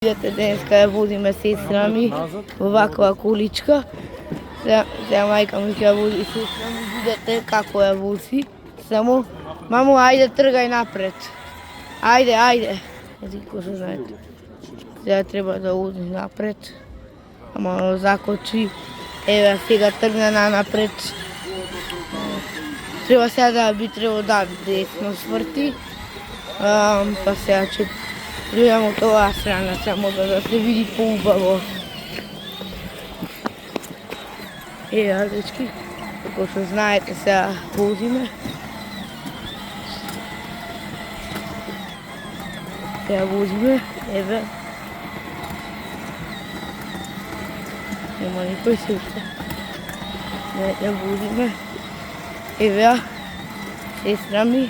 Видете, денеска ја возиме сестра ми во ваква количка. Сега мајка ми ќе ја вози сестра ми, видете како ја вози. Само, мамо, ајде тргај напред. Ајде. Ези ко се знаете. Сега треба да оди напред. Ама закочи. Еве сега тргна напред. Треба сега да би требало да десно сврти. Па сега ќе идем од оваа страна, само да се види поубаво. Еа, дечки, како што знаете, сега возиме. Сега возиме, еве. Нема никој се уште. Ја возиме. Еве, сестра ми,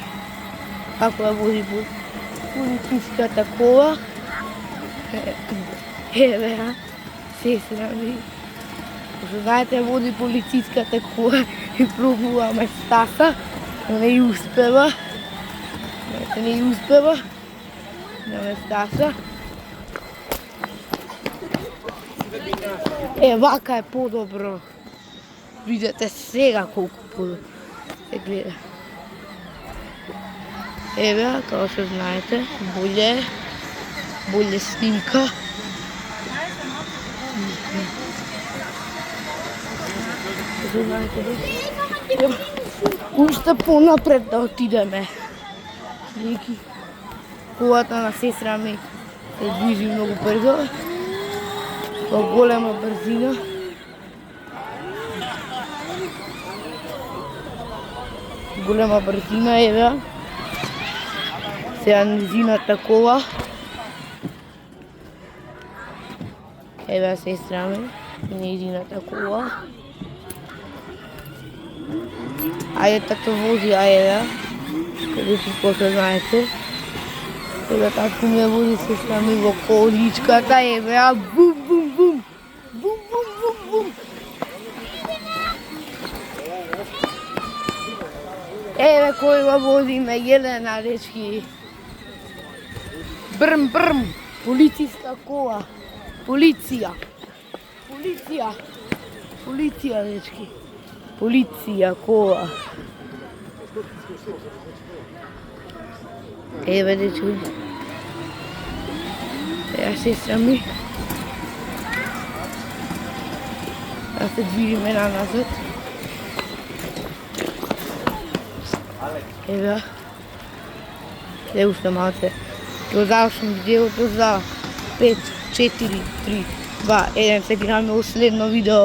како ја вози полициската кола. Еве, сестра ми. Што знаете, води полициската кола и пробуваме стаса, но не и успева. Не и успева. Не стаса. Вака е подобро. Видете сега колку подобро се гледа. Еве, како што знаете, боле снимка. Што знаете, треба уште понапред да отидеме. Неки колата на сестра ми се движи многу брзо, во голема брзина. Голема брзина, еве. Сега низината кола. Еве сестра ми, низината кола. Ајде тато вози, ајде. Каде си после знаете. Еве татко ми вози сестра ми во количката, еве, бум, бум, бум. Бум, бум, бум, бум. Еве кој го возиме, Елена, дечки. Брм, брм, полициска кола. Полиција, дечки. Полиција, кола. Еве, дечки. Еа сестра ми. Да се движиме назад. Еве. Се уште малце. Го завршим видеото за 5, 4, 3, 2, 1. Се гледаме во следно видео.